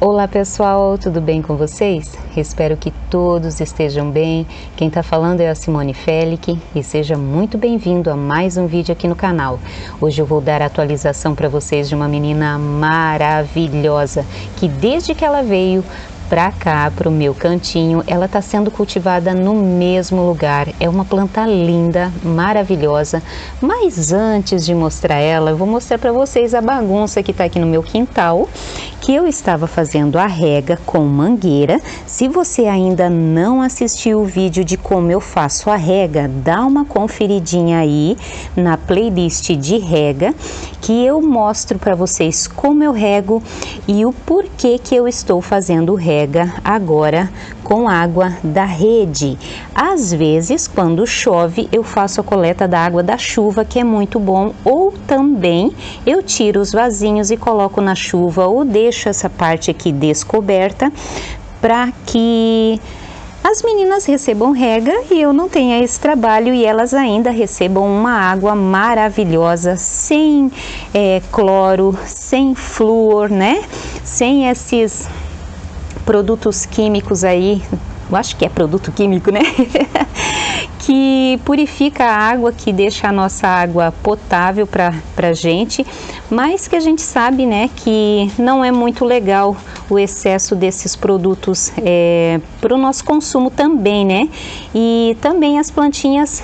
Olá pessoal, tudo bem com vocês? Espero que todos estejam bem. Quem está falando é a Simone Felic e seja muito bem-vindo a mais um vídeo aqui no canal. Hoje eu vou dar a atualização para vocês de uma menina maravilhosa que desde que ela veio para cá, para o meu cantinho, ela está sendo cultivada no mesmo lugar. É uma planta linda, maravilhosa, mas antes de mostrar ela, eu vou mostrar para vocês a bagunça que está aqui no meu quintal, que eu estava fazendo a rega com mangueira. Se você ainda não assistiu o vídeo de como eu faço a rega, dá uma conferidinha aí na playlist de rega, que eu mostro para vocês como eu rego e o porquê que eu estou fazendo rega agora com água da rede. Às vezes, quando chove, eu faço a coleta da água da chuva, que é muito bom, ou também eu tiro os vasinhos e coloco na chuva, ou deixo essa parte aqui descoberta para que as meninas recebam rega e eu não tenha esse trabalho e elas ainda recebam uma água maravilhosa, sem cloro, sem flúor, né? Sem esses produtos químicos aí, eu acho que é produto químico, né? Que purifica a água, que deixa a nossa água potável pra gente, mas que a gente sabe, né, que não é muito legal o excesso desses produtos para o nosso consumo também, né? E também as plantinhas,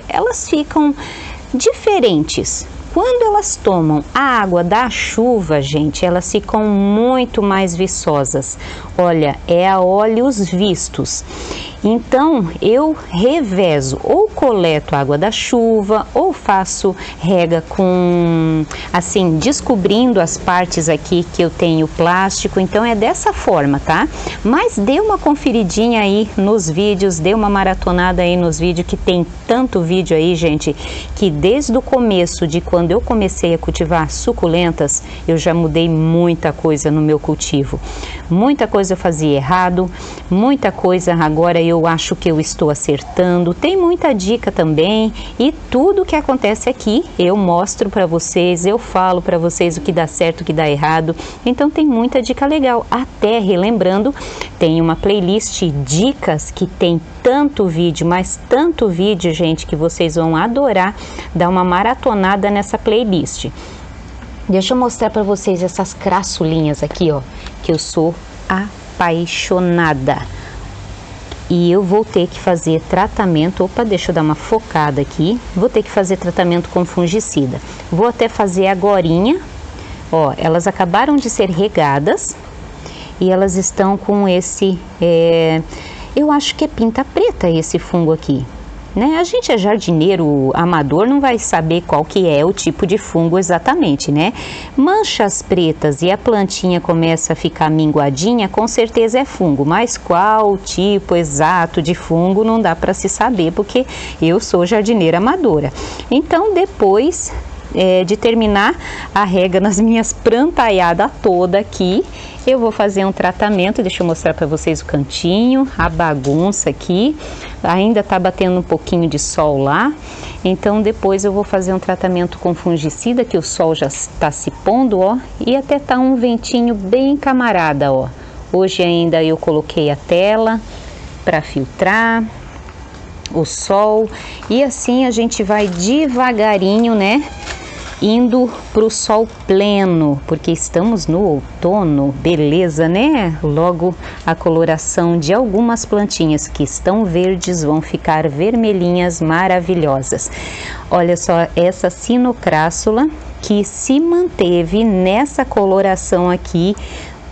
elas ficam diferentes. Quando elas tomam a água da chuva, gente, elas ficam muito mais viçosas. Olha, é a olhos vistos. Então, eu revezo, ou coleto água da chuva, ou faço rega com, assim, descobrindo as partes aqui que eu tenho plástico. Então, é dessa forma, tá? Mas dê uma conferidinha aí nos vídeos, dê uma maratonada aí nos vídeos, que tem tanto vídeo aí, gente, que desde o começo de quando eu comecei a cultivar suculentas, eu já mudei muita coisa no meu cultivo. Muita coisa eu fazia errado, muita coisa agora eu acho que eu estou acertando. Tem muita dica também e tudo que acontece aqui eu mostro para vocês, eu falo para vocês o que dá certo, o que dá errado. Então tem muita dica legal. Até relembrando, tem uma playlist dicas que tem tanto vídeo, mas tanto vídeo, gente, que vocês vão adorar. Dar uma maratonada nessa playlist. Deixa eu mostrar para vocês essas crassulinhas aqui, ó, que eu sou apaixonada. E eu vou ter que fazer tratamento, deixa eu dar uma focada aqui. Vou ter que fazer tratamento com fungicida. Vou até fazer agorinha. Ó, elas acabaram de ser regadas e elas estão com esse, eu acho que é pinta preta esse fungo aqui. Né? A gente é jardineiro amador, não vai saber qual que é o tipo de fungo exatamente, né? Manchas pretas e a plantinha começa a ficar minguadinha, com certeza é fungo, mas qual tipo exato de fungo não dá para se saber, porque eu sou jardineira amadora. Então, depois de terminar a rega nas minhas plantaiadas toda aqui, eu vou fazer um tratamento. Deixa eu mostrar para vocês o cantinho, a bagunça aqui. Ainda tá batendo um pouquinho de sol lá. Então depois eu vou fazer um tratamento com fungicida, que o sol já está se pondo, ó. E até tá um ventinho bem camarada, ó. Hoje ainda eu coloquei a tela para filtrar o sol. E assim a gente vai devagarinho, né? Indo para o sol pleno, porque estamos no outono, beleza, né? Logo a coloração de algumas plantinhas que estão verdes vão ficar vermelhinhas, maravilhosas. Olha só essa cinocrássula que se manteve nessa coloração aqui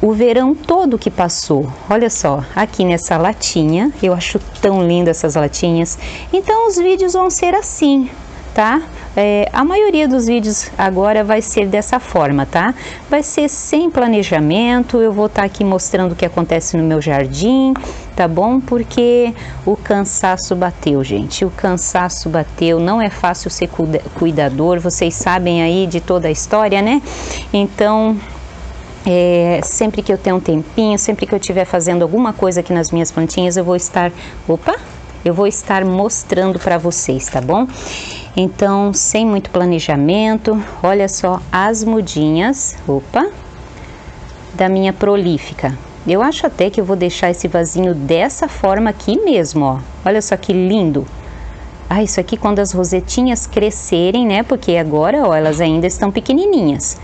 o verão todo que passou. Olha só, aqui nessa latinha, eu acho tão linda essas latinhas. Então os vídeos vão ser assim, tá? A maioria dos vídeos agora vai ser dessa forma, tá? Vai ser sem planejamento, eu vou estar aqui mostrando o que acontece no meu jardim, tá bom? Porque o cansaço bateu, gente, o cansaço bateu, não é fácil ser cuidador, vocês sabem aí de toda a história, né? Então, sempre que eu tenho um tempinho, sempre que eu estiver fazendo alguma coisa aqui nas minhas plantinhas, eu vou estar mostrando para vocês, tá bom? Então, sem muito planejamento, olha só as mudinhas, da minha prolífica. Eu acho até que eu vou deixar esse vasinho dessa forma aqui mesmo, ó. Olha só que lindo. Ah, isso aqui quando as rosetinhas crescerem, né? Porque agora, ó, elas ainda estão pequenininhas.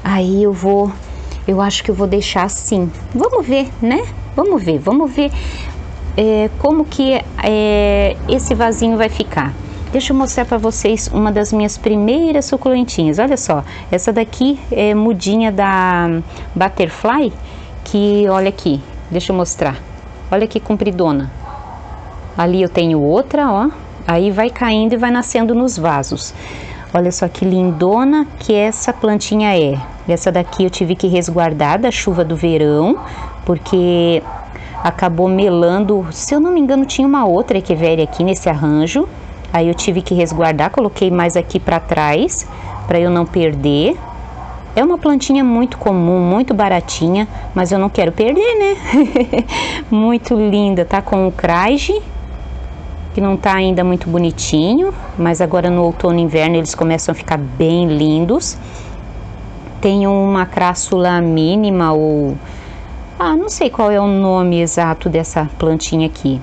Aí eu acho que eu vou deixar assim. Vamos ver, né? Vamos ver como que esse vasinho vai ficar. Deixa eu mostrar para vocês uma das minhas primeiras suculentinhas. Olha só, essa daqui é mudinha da Butterfly, que olha aqui, deixa eu mostrar. Olha que compridona. Ali eu tenho outra, ó. Aí vai caindo e vai nascendo nos vasos. Olha só que lindona que essa plantinha é. Essa daqui eu tive que resguardar da chuva do verão, porque acabou melando. Se eu não me engano, tinha uma outra echeveria aqui nesse arranjo. Aí eu tive que resguardar, coloquei mais aqui para trás, para eu não perder. É uma plantinha muito comum, muito baratinha, mas eu não quero perder, né? Muito linda, tá com o crage, que não tá ainda muito bonitinho, mas agora no outono e inverno eles começam a ficar bem lindos. Tem uma crassula mínima ou... não sei qual é o nome exato dessa plantinha aqui.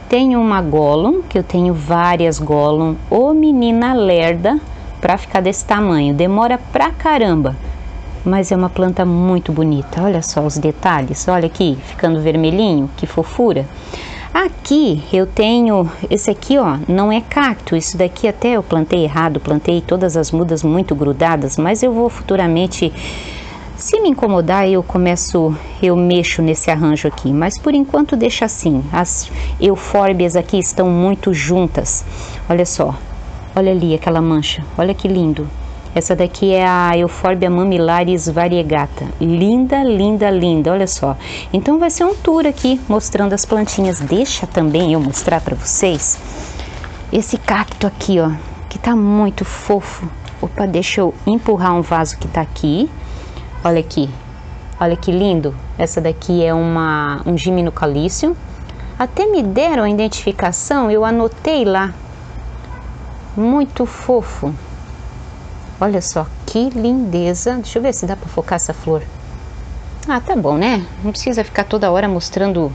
Tem uma Gollum, que eu tenho várias Gollum. Ô menina lerda, pra ficar desse tamanho. Demora pra caramba, mas é uma planta muito bonita. Olha só os detalhes, olha aqui, ficando vermelhinho, que fofura. Aqui eu tenho, esse aqui ó, não é cacto, isso daqui até eu plantei errado, plantei todas as mudas muito grudadas, mas eu vou futuramente, se me incomodar, eu mexo nesse arranjo aqui, mas por enquanto deixa assim. As eufórbias aqui estão muito juntas, olha só, olha ali aquela mancha, olha que lindo. Essa daqui é a Euphorbia mamillaris variegata. Linda, linda, linda, olha só. Então vai ser um tour aqui, mostrando as plantinhas. Deixa também eu mostrar para vocês esse cacto aqui, ó, que tá muito fofo. Opa, deixa eu empurrar um vaso que tá aqui. Olha aqui, olha que lindo. Essa daqui é um Gymnocalycium. Até me deram a identificação, eu anotei lá. Muito fofo. Olha só que lindeza. Deixa eu ver se dá para focar essa flor. Tá bom, né? Não precisa ficar toda hora mostrando,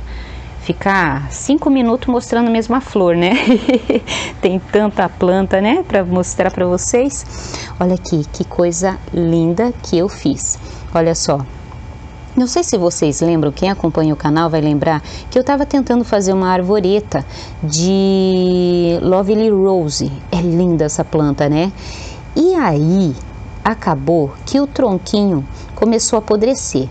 ficar 5 minutos mostrando a mesma flor, né? Tem tanta planta, né, para mostrar para vocês. Olha aqui, que coisa linda que eu fiz. Olha só. Não sei se vocês lembram, quem acompanha o canal vai lembrar que eu estava tentando fazer uma arvoreta de Lovely Rose. É linda essa planta, né? E aí, acabou que o tronquinho começou a apodrecer.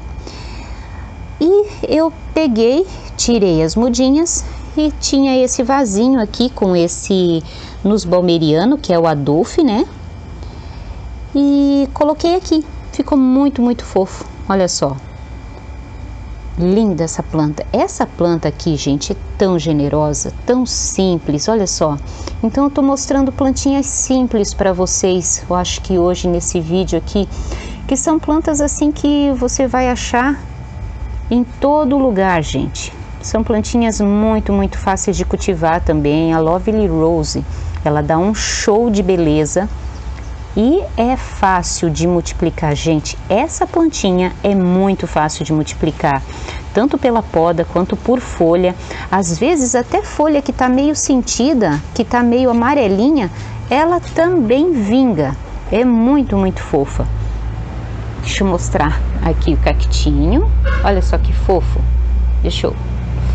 E eu peguei, tirei as mudinhas e tinha esse vasinho aqui com esse Nussbaumeriano, que é o Adolphe, né? E coloquei aqui. Ficou muito, muito fofo. Olha só. Linda essa planta. Essa planta aqui, gente, é tão generosa, tão simples, olha só. Então eu tô mostrando plantinhas simples para vocês. Eu acho que hoje nesse vídeo aqui, que são plantas assim que você vai achar em todo lugar, gente. São plantinhas muito, muito fáceis de cultivar também. A Lovely Rose, ela dá um show de beleza. E é fácil de multiplicar, gente. Essa plantinha é muito fácil de multiplicar, tanto pela poda quanto por folha. Às vezes até folha que tá meio sentida, que tá meio amarelinha, ela também vinga. É muito, muito fofa. Deixa eu mostrar aqui o cactinho. Olha só que fofo. Deixa eu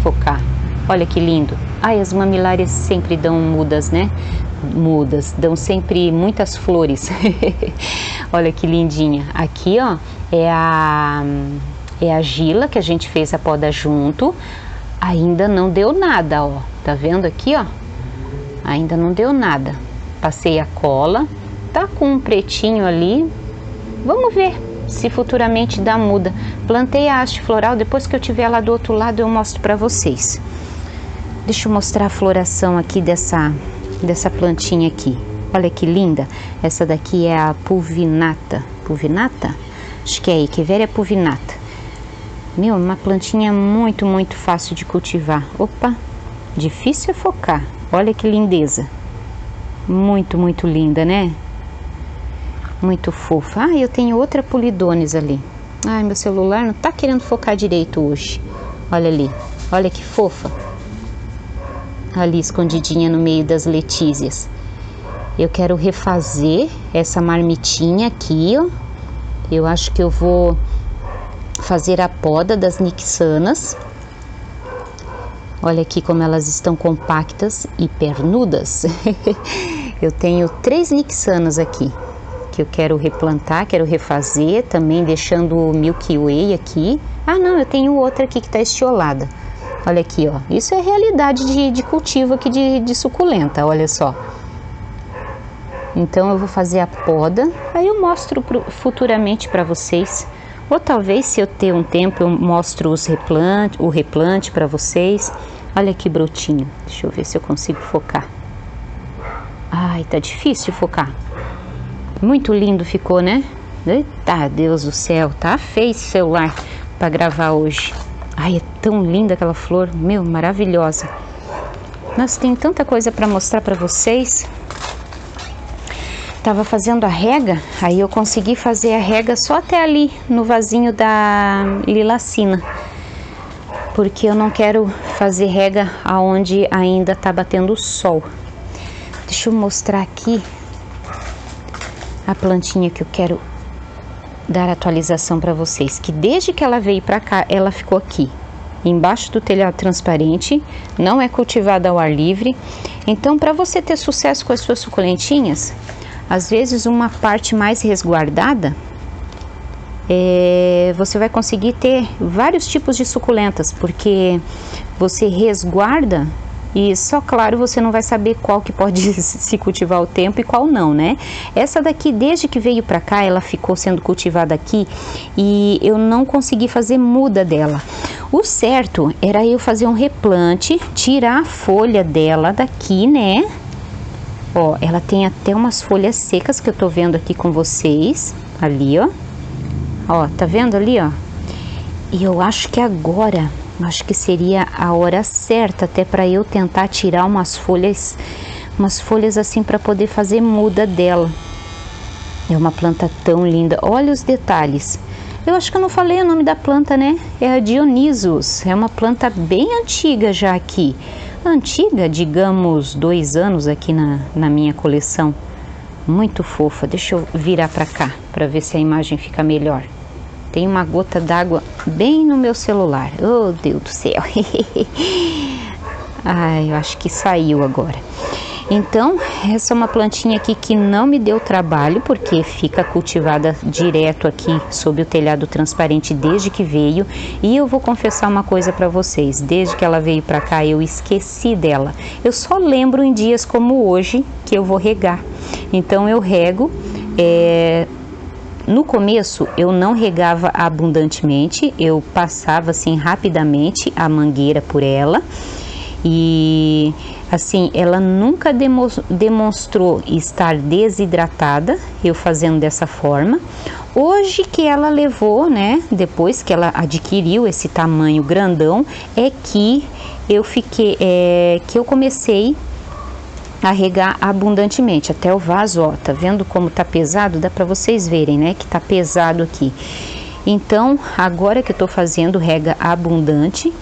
focar. Olha que lindo. Ai, as mamilárias sempre dão mudas, né? Dão sempre muitas flores. Olha que lindinha. Aqui, ó, é a Gila, que a gente fez a poda junto. Ainda não deu nada, ó. Tá vendo aqui, ó? Ainda não deu nada. Passei a cola. Tá com um pretinho ali. Vamos ver se futuramente dá muda. Plantei a haste floral. Depois que eu tiver lá do outro lado, eu mostro pra vocês. Deixa eu mostrar a floração aqui dessa plantinha aqui. Olha que linda. Essa daqui é a pulvinata. Pulvinata? Acho que é a Echeveria pulvinata. Meu, uma plantinha muito, muito fácil de cultivar. Opa, difícil é focar. Olha que lindeza. Muito, muito linda, né? Muito fofa. Eu tenho outra Pulidones ali. Ai, meu celular não tá querendo focar direito hoje. Olha ali, olha que fofa. Ali escondidinha no meio das letícias. Eu quero refazer essa marmitinha aqui, ó. Eu acho que eu vou fazer a poda das nixanas. Olha aqui como elas estão compactas e pernudas. Eu tenho 3 nixanas aqui que eu quero replantar, quero refazer, também deixando o Milky Way aqui. Ah não, eu tenho outra aqui que está estiolada. Olha aqui, ó. Isso é realidade de cultivo aqui de suculenta, olha só. Então eu vou fazer a poda, aí eu mostro futuramente para vocês. Ou talvez, se eu ter um tempo, eu mostro o replante para vocês. Olha que brotinho. Deixa eu ver se eu consigo focar. Ai, tá difícil de focar. Muito lindo ficou, né? Eita, Deus do céu, tá feio esse celular para gravar hoje. Ai, é tão linda aquela flor, meu, maravilhosa. Nossa, tem tanta coisa para mostrar para vocês. Tava fazendo a rega, aí eu consegui fazer a rega só até ali, no vasinho da lilacina. Porque eu não quero fazer rega aonde ainda tá batendo o sol. Deixa eu mostrar aqui a plantinha que eu quero dar atualização para vocês, que desde que ela veio para cá, ela ficou aqui, embaixo do telhado transparente, não é cultivada ao ar livre. Então, para você ter sucesso com as suas suculentinhas, às vezes uma parte mais resguardada, você vai conseguir ter vários tipos de suculentas, porque você resguarda e só, claro, você não vai saber qual que pode se cultivar ao tempo e qual não, né? Essa daqui, desde que veio pra cá, ela ficou sendo cultivada aqui e eu não consegui fazer muda dela. O certo era eu fazer um replante, tirar a folha dela daqui, né? Ó, ela tem até umas folhas secas que eu tô vendo aqui com vocês, ali, ó. Ó, tá vendo ali, ó? E eu acho que agora... acho que seria a hora certa até para eu tentar tirar umas folhas assim para poder fazer muda dela. É uma planta tão linda, olha os detalhes. Eu acho que eu não falei o nome da planta, né? É a Dionysus, é uma planta bem antiga já aqui. Antiga, digamos, 2 anos aqui na minha coleção. Muito fofa, deixa eu virar para cá para ver se a imagem fica melhor. Tem uma gota d'água bem no meu celular. Oh, Deus do céu. Ai, eu acho que saiu agora. Então, essa é uma plantinha aqui que não me deu trabalho, porque fica cultivada direto aqui sob o telhado transparente desde que veio. E eu vou confessar uma coisa para vocês. Desde que ela veio para cá, eu esqueci dela. Eu só lembro em dias como hoje que eu vou regar. Então, eu rego... No começo eu não regava abundantemente, eu passava assim rapidamente a mangueira por ela e assim ela nunca demonstrou estar desidratada, eu fazendo dessa forma. Hoje que ela levou, né, depois que ela adquiriu esse tamanho grandão, é que eu comecei a regar abundantemente, até o vaso, ó, tá vendo como tá pesado? Dá para vocês verem, né, que tá pesado aqui. Então, agora que eu tô fazendo rega abundante,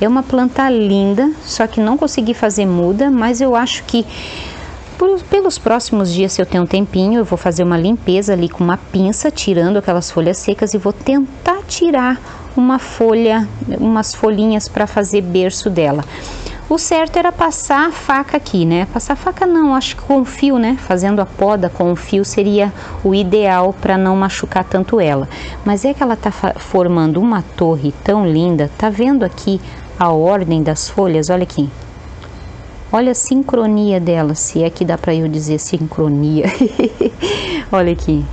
é uma planta linda, só que não consegui fazer muda, mas eu acho que pelos próximos dias, se eu tenho um tempinho, eu vou fazer uma limpeza ali com uma pinça, tirando aquelas folhas secas e vou tentar tirar umas folhinhas para fazer berço dela. O certo era passar a faca aqui, né? Passar a faca não, acho que com o fio, né? Fazendo a poda com o fio seria o ideal para não machucar tanto ela. Mas é que ela tá formando uma torre tão linda. Tá vendo aqui a ordem das folhas? Olha aqui. Olha a sincronia dela, se é que dá para eu dizer sincronia. Olha aqui.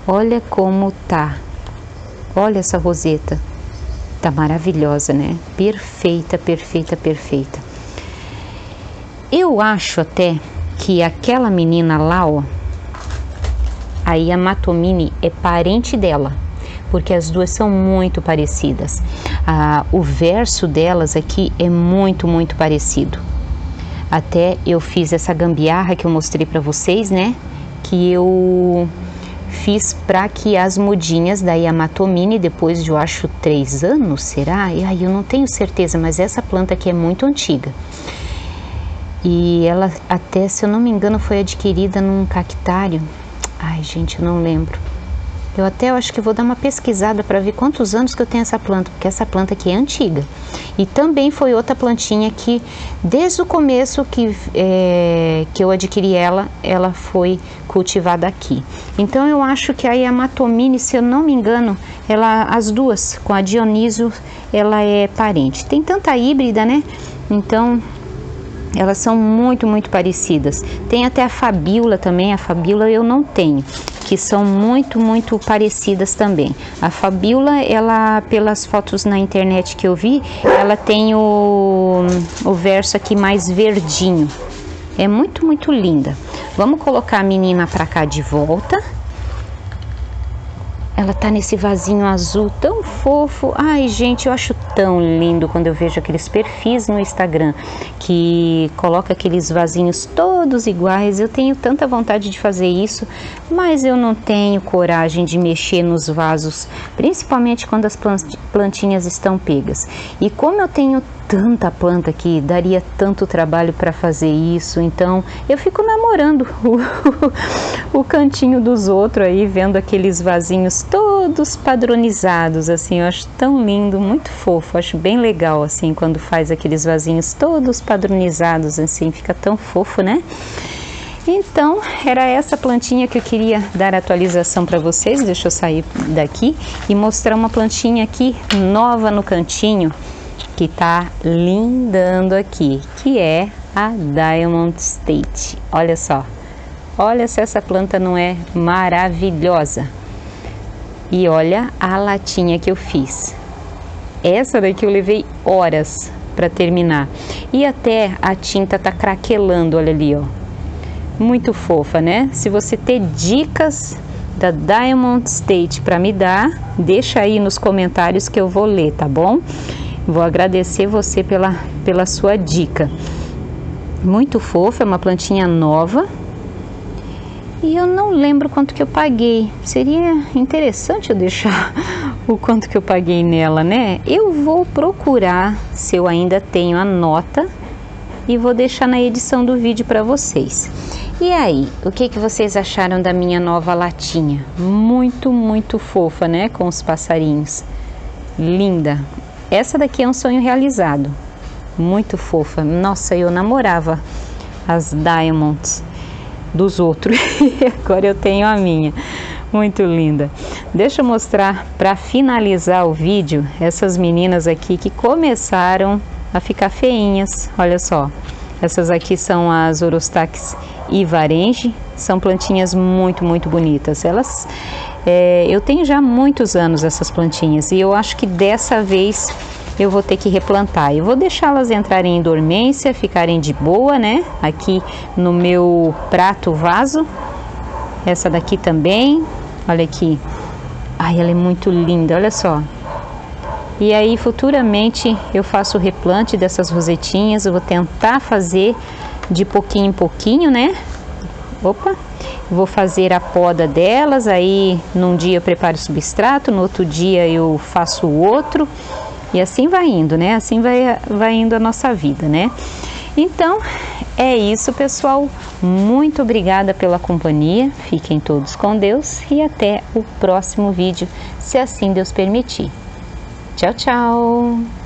Olha como tá. Olha essa roseta. Tá maravilhosa, né? Perfeita, perfeita, perfeita. Eu acho até que aquela menina lá, ó, a Yamatomini é parente dela, porque as duas são muito parecidas. O verso delas aqui é muito, muito parecido. Até eu fiz essa gambiarra que eu mostrei para vocês, né? Que eu fiz para que as mudinhas da Yamatomini, depois de eu acho 3 anos, será? E aí eu não tenho certeza, mas essa planta aqui é muito antiga. E ela até, se eu não me engano, foi adquirida num cactário. Ai, gente, eu não lembro. Eu acho que vou dar uma pesquisada para ver quantos anos que eu tenho essa planta, porque essa planta aqui é antiga. E também foi outra plantinha que, desde o começo que eu adquiri ela foi cultivada aqui. Então eu acho que a Yamatomini, se eu não me engano, as duas, com a Dioniso, ela é parente. Tem tanta híbrida, né? Então elas são muito, muito parecidas. Tem até a Fabiola também, a Fabiola eu não tenho, que são muito, muito parecidas também. A Fabiola, ela, pelas fotos na internet que eu vi, ela tem o verso aqui mais verdinho. É muito, muito linda. Vamos colocar a menina pra cá de volta. Ela tá nesse vasinho azul tão fofo. Ai, gente, eu acho tão lindo quando eu vejo aqueles perfis no Instagram que coloca aqueles vasinhos todos iguais. Eu tenho tanta vontade de fazer isso, mas eu não tenho coragem de mexer nos vasos, principalmente quando as plantinhas estão pegas. E como eu tenho tanta planta aqui, daria tanto trabalho para fazer isso, então eu fico namorando o cantinho dos outros aí, vendo aqueles vasinhos todos padronizados, assim, eu acho tão lindo, muito fofo, acho bem legal, assim, quando faz aqueles vasinhos todos padronizados, assim, fica tão fofo, né? Então, era essa plantinha que eu queria dar atualização para vocês. Deixa eu sair daqui e mostrar uma plantinha aqui, nova no cantinho, que tá lindando aqui, que é a Diamond State. Olha só, olha se essa planta não é maravilhosa. E olha a latinha que eu fiz. Essa daqui eu levei horas para terminar. E até a tinta tá craquelando, olha ali, ó. Muito fofa, né? Se você ter dicas da Diamond State para me dar, deixa aí nos comentários que eu vou ler, tá bom? Vou agradecer você pela sua dica. Muito fofa, é uma plantinha nova. E eu não lembro quanto que eu paguei. Seria interessante eu deixar o quanto que eu paguei nela, né? Eu vou procurar se eu ainda tenho a nota e vou deixar na edição do vídeo para vocês. E aí, o que vocês acharam da minha nova latinha? Muito, muito fofa, né? Com os passarinhos. Linda. Essa daqui é um sonho realizado. Muito fofa. Nossa, eu namorava as Diamonds dos outros. E agora eu tenho a minha. Muito linda. Deixa eu mostrar, para finalizar o vídeo, essas meninas aqui que começaram a ficar feinhas. Olha só. Essas aqui são as Orostax Ivarenje. São plantinhas muito, muito bonitas. Elas... eu tenho já muitos anos essas plantinhas e eu acho que dessa vez eu vou ter que replantar. Eu vou deixá-las entrarem em dormência, ficarem de boa, né? Aqui no meu prato vaso. Essa daqui também, olha aqui. Ai, ela é muito linda, olha só. E aí futuramente eu faço o replante dessas rosetinhas. Eu vou tentar fazer de pouquinho em pouquinho, né? Opa! Vou fazer a poda delas, aí num dia eu preparo o substrato, no outro dia eu faço o outro, e assim vai indo, né? Assim vai indo a nossa vida, né? Então, é isso, pessoal. Muito obrigada pela companhia. Fiquem todos com Deus e até o próximo vídeo, se assim Deus permitir. Tchau, tchau!